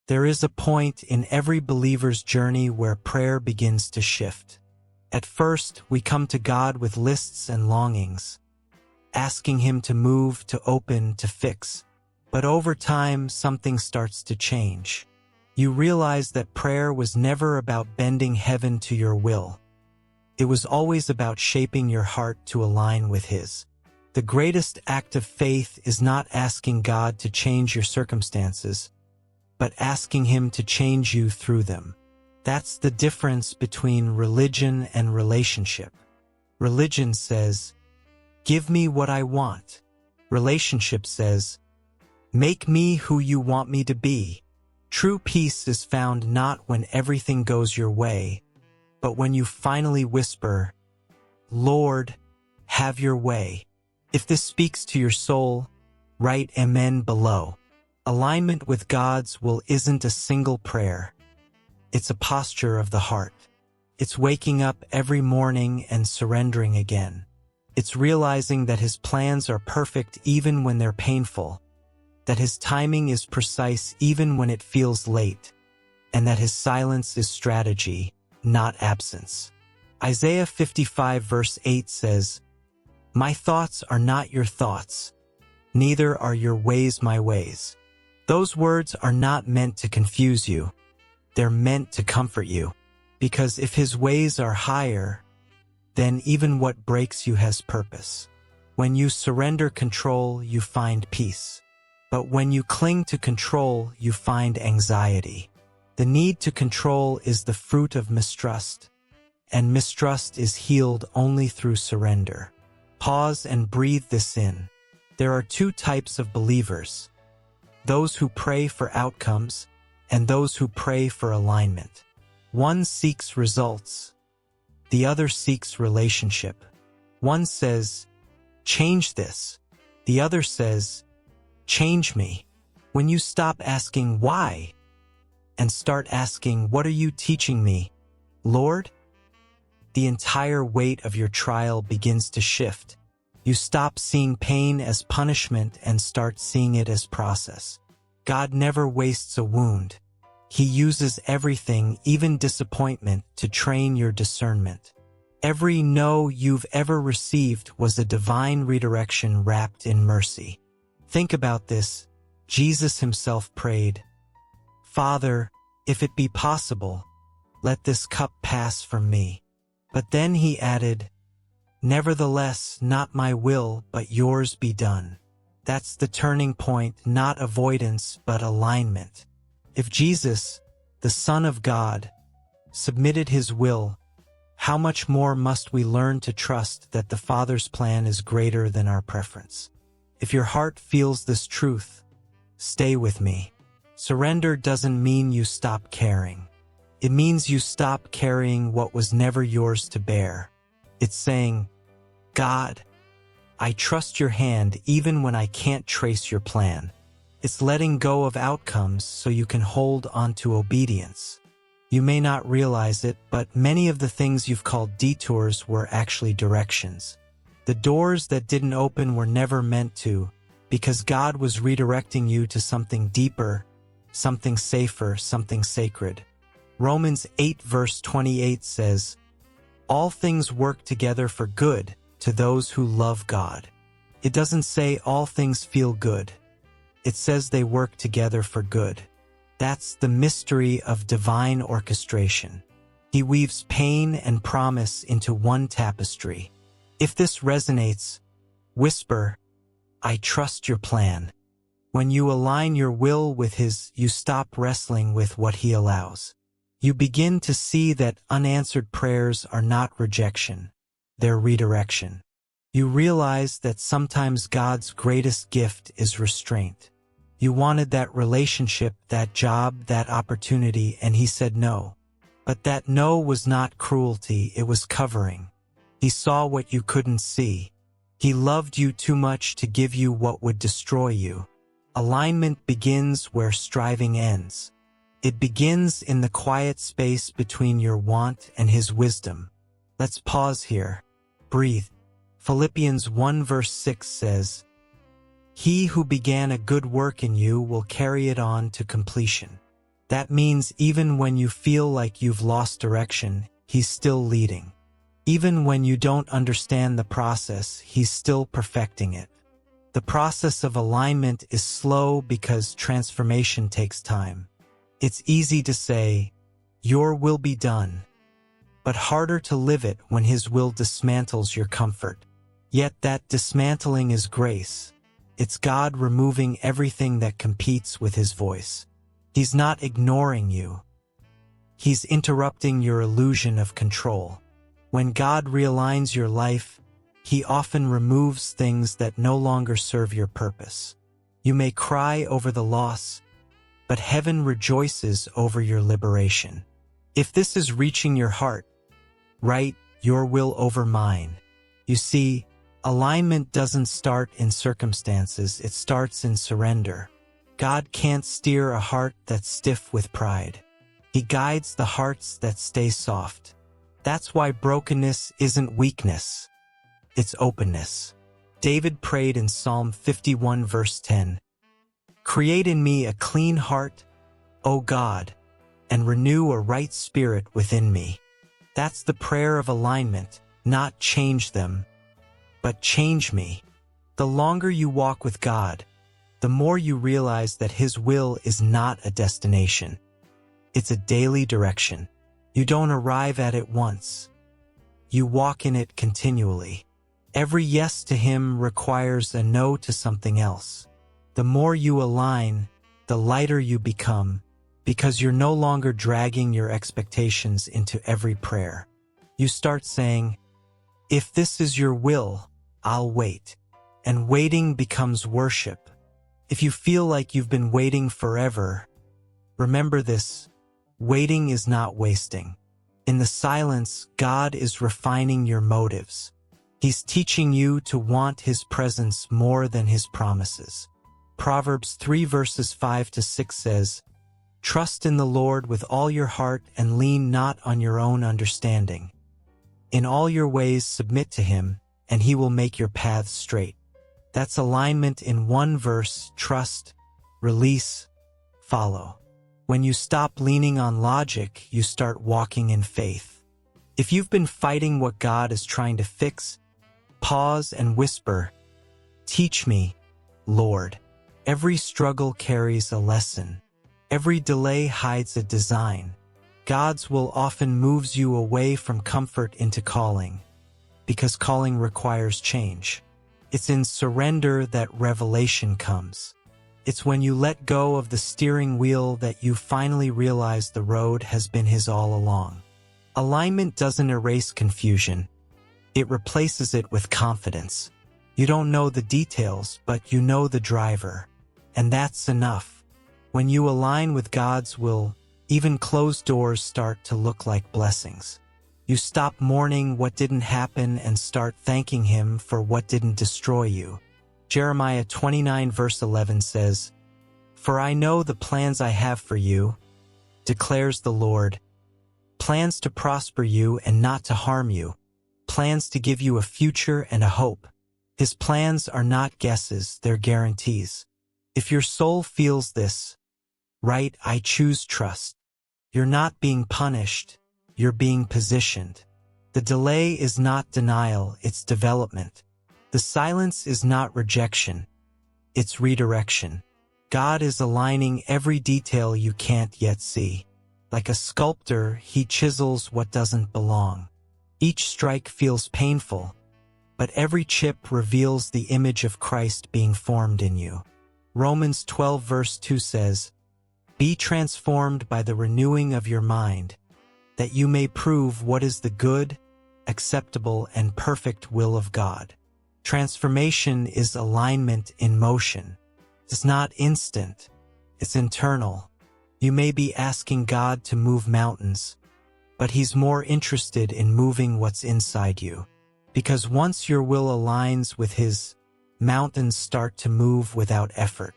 There is a point in every believer's journey where prayer begins to shift. At first, we come to God with lists and longings, asking Him to move, to open, to fix. But over time, something starts to change. You realize that prayer was never about bending heaven to your will. It was always about shaping your heart to align with His. The greatest act of faith is not asking God to change your circumstances, but asking Him to change you through them. That's the difference between religion and relationship. Religion says, "Give me what I want." Relationship says, "Make me who you want me to be." True peace is found not when everything goes your way, but when you finally whisper, "Lord, have your way." If this speaks to your soul, write Amen below. Alignment with God's will isn't a single prayer. It's a posture of the heart. It's waking up every morning and surrendering again. It's realizing that His plans are perfect even when they're painful, that His timing is precise even when it feels late, and that His silence is strategy, not absence. Isaiah 55 verse 8 says, "My thoughts are not your thoughts, neither are your ways my ways." Those words are not meant to confuse you. They're meant to comfort you, because if His ways are higher, then even what breaks you has purpose. When you surrender control, you find peace. But when you cling to control, you find anxiety. The need to control is the fruit of mistrust, and mistrust is healed only through surrender. Pause and breathe this in. There are two types of believers: those who pray for outcomes and those who pray for alignment. One seeks results. The other seeks relationship. One says, "Change this." The other says, "Change me." When you stop asking why and start asking, "What are you teaching me, Lord?" the entire weight of your trial begins to shift. You stop seeing pain as punishment and start seeing it as process. God never wastes a wound. He uses everything, even disappointment, to train your discernment. Every no you've ever received was a divine redirection wrapped in mercy. Think about this. Jesus Himself prayed, "Father, if it be possible, let this cup pass from me." But then He added, "Nevertheless, not my will, but yours be done." That's the turning point, not avoidance, but alignment. If Jesus, the Son of God, submitted His will, how much more must we learn to trust that the Father's plan is greater than our preference? If your heart feels this truth, stay with me. Surrender doesn't mean you stop caring. It means you stop carrying what was never yours to bear. It's saying, "God, I trust your hand even when I can't trace your plan." It's letting go of outcomes so you can hold onto obedience. You may not realize it, but many of the things you've called detours were actually directions. The doors that didn't open were never meant to, because God was redirecting you to something deeper, something safer, something sacred. Romans 8 verse 28 says, "All things work together for good to those who love God." It doesn't say all things feel good. It says they work together for good. That's the mystery of divine orchestration. He weaves pain and promise into one tapestry. If this resonates, whisper, "I trust your plan." When you align your will with His, you stop wrestling with what He allows. You begin to see that unanswered prayers are not rejection, they're redirection. You realize that sometimes God's greatest gift is restraint. You wanted that relationship, that job, that opportunity, and He said no. But that no was not cruelty, it was covering. He saw what you couldn't see. He loved you too much to give you what would destroy you. Alignment begins where striving ends. It begins in the quiet space between your want and His wisdom. Let's pause here. Breathe. Philippians 1 verse 6 says, "He who began a good work in you will carry it on to completion." That means even when you feel like you've lost direction, He's still leading. Even when you don't understand the process, He's still perfecting it. The process of alignment is slow because transformation takes time. It's easy to say, "Your will be done," but harder to live it when His will dismantles your comfort. Yet that dismantling is grace. It's God removing everything that competes with His voice. He's not ignoring you. He's interrupting your illusion of control. When God realigns your life, He often removes things that no longer serve your purpose. You may cry over the loss, but heaven rejoices over your liberation. If this is reaching your heart, write "Your will over mine." You see, alignment doesn't start in circumstances, it starts in surrender. God can't steer a heart that's stiff with pride. He guides the hearts that stay soft. That's why brokenness isn't weakness, it's openness. David prayed in Psalm 51 verse 10, "Create in me a clean heart, O God, and renew a right spirit within me." That's the prayer of alignment, not change them, but change me. The longer you walk with God, the more you realize that His will is not a destination. It's a daily direction. You don't arrive at it once. You walk in it continually. Every yes to Him requires a no to something else. The more you align, the lighter you become, because you're no longer dragging your expectations into every prayer. You start saying, "If this is your will, I'll wait." And waiting becomes worship. If you feel like you've been waiting forever, remember this: waiting is not wasting. In the silence, God is refining your motives. He's teaching you to want His presence more than His promises. Proverbs 3 verses 5 to 6 says, "Trust in the Lord with all your heart and lean not on your own understanding. In all your ways submit to Him, and He will make your paths straight." That's alignment in one verse: trust, release, follow. When you stop leaning on logic, you start walking in faith. If you've been fighting what God is trying to fix, pause and whisper, "Teach me, Lord." Every struggle carries a lesson. Every delay hides a design. God's will often moves you away from comfort into calling, because calling requires change. It's in surrender that revelation comes. It's when you let go of the steering wheel that you finally realize the road has been His all along. Alignment doesn't erase confusion. It replaces it with confidence. You don't know the details, but you know the driver. And that's enough. When you align with God's will, even closed doors start to look like blessings. You stop mourning what didn't happen and start thanking Him for what didn't destroy you. Jeremiah 29 verse 11 says, "For I know the plans I have for you, declares the Lord, plans to prosper you and not to harm you, plans to give you a future and a hope." His plans are not guesses, they're guarantees. If your soul feels this, write, "I choose trust." You're not being punished, you're being positioned. The delay is not denial, it's development. The silence is not rejection, it's redirection. God is aligning every detail you can't yet see. Like a sculptor, He chisels what doesn't belong. Each strike feels painful, but every chip reveals the image of Christ being formed in you. Romans 12 verse 2 says, "Be transformed by the renewing of your mind, that you may prove what is the good, acceptable, and perfect will of God." Transformation is alignment in motion. It's not instant, it's internal. You may be asking God to move mountains, but He's more interested in moving what's inside you. Because once your will aligns with His, mountains start to move without effort.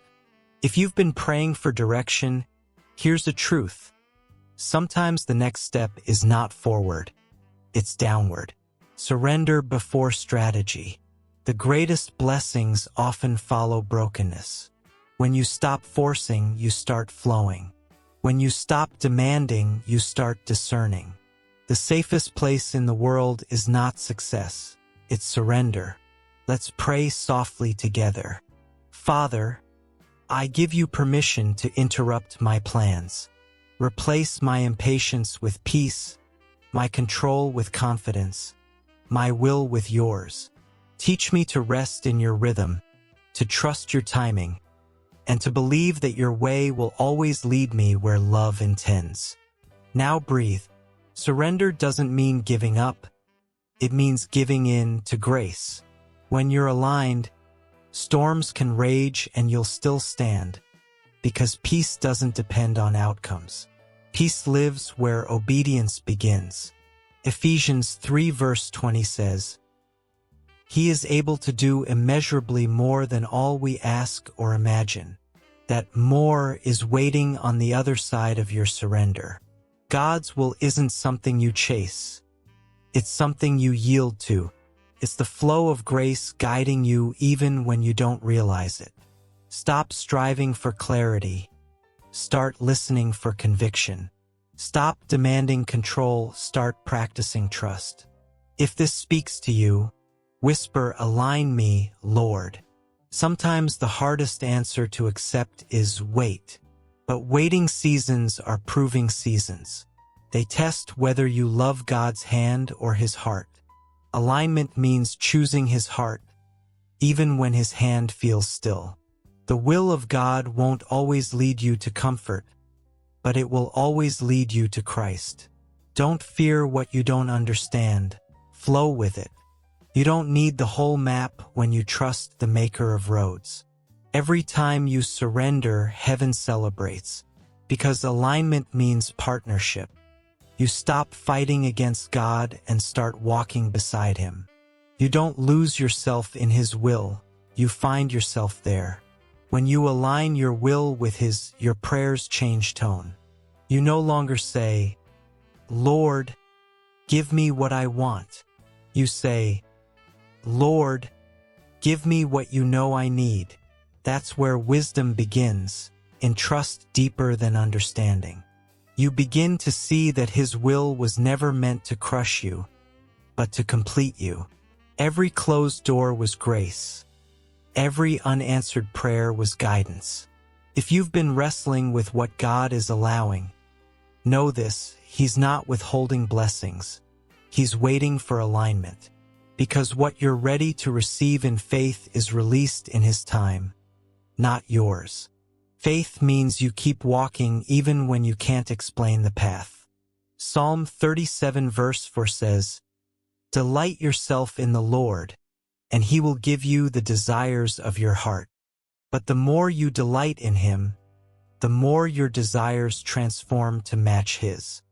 If you've been praying for direction, here's the truth. Sometimes the next step is not forward, it's downward. Surrender before strategy. The greatest blessings often follow brokenness. When you stop forcing, you start flowing. When you stop demanding, you start discerning. The safest place in the world is not success, it's surrender. Let's pray softly together. Father, I give you permission to interrupt my plans. Replace my impatience with peace, my control with confidence, my will with yours. Teach me to rest in your rhythm, to trust your timing, and to believe that your way will always lead me where love intends. Now breathe. Surrender doesn't mean giving up. It means giving in to grace. When you're aligned, storms can rage and you'll still stand, because peace doesn't depend on outcomes. Peace lives where obedience begins. Ephesians 3 verse 20 says, He is able to do immeasurably more than all we ask or imagine. That more is waiting on the other side of your surrender. God's will isn't something you chase. It's something you yield to. It's the flow of grace guiding you even when you don't realize it. Stop striving for clarity. Start listening for conviction. Stop demanding control. Start practicing trust. If this speaks to you, whisper, "Align me, Lord." Sometimes the hardest answer to accept is wait. But waiting seasons are proving seasons. They test whether you love God's hand or His heart. Alignment means choosing His heart, even when His hand feels still. The will of God won't always lead you to comfort, but it will always lead you to Christ. Don't fear what you don't understand. Flow with it. You don't need the whole map when you trust the Maker of roads. Every time you surrender, heaven celebrates, because alignment means partnership. You stop fighting against God and start walking beside Him. You don't lose yourself in His will, you find yourself there. When you align your will with His, your prayers change tone. You no longer say, "Lord, give me what I want." You say, "Lord, give me what you know I need." That's where wisdom begins, in trust deeper than understanding. You begin to see that His will was never meant to crush you, but to complete you. Every closed door was grace. Every unanswered prayer was guidance. If you've been wrestling with what God is allowing, know this: He's not withholding blessings. He's waiting for alignment. Because what you're ready to receive in faith is released in His time, not yours. Faith means you keep walking even when you can't explain the path. Psalm 37 verse 4 says, "Delight yourself in the Lord, and He will give you the desires of your heart." But the more you delight in Him, the more your desires transform to match His.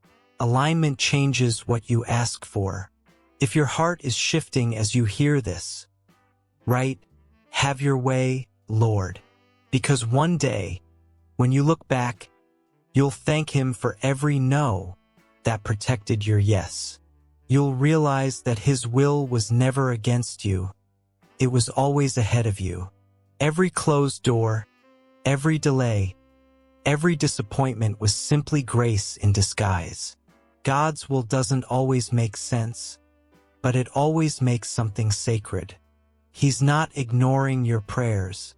Alignment changes what you ask for. If your heart is shifting as you hear this, write, "Have your way, Lord." Because one day, when you look back, you'll thank Him for every no that protected your yes. You'll realize that His will was never against you. It was always ahead of you. Every closed door, every delay, every disappointment was simply grace in disguise. God's will doesn't always make sense, but it always makes something sacred. He's not ignoring your prayers.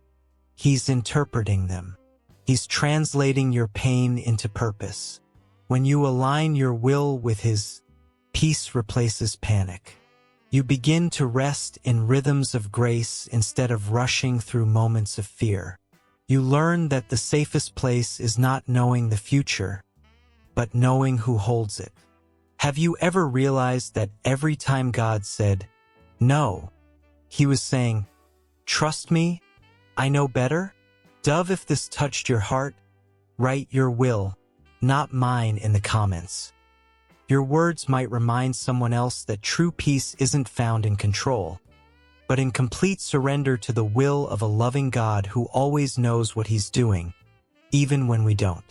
He's interpreting them. He's translating your pain into purpose. When you align your will with His, peace replaces panic. You begin to rest in rhythms of grace instead of rushing through moments of fear. You learn that the safest place is not knowing the future, but knowing who holds it. Have you ever realized that every time God said, "No," He was saying, "Trust me, I know better"? Dove, if this touched your heart, write "Your will, not mine" in the comments. Your words might remind someone else that true peace isn't found in control, but in complete surrender to the will of a loving God who always knows what He's doing, even when we don't.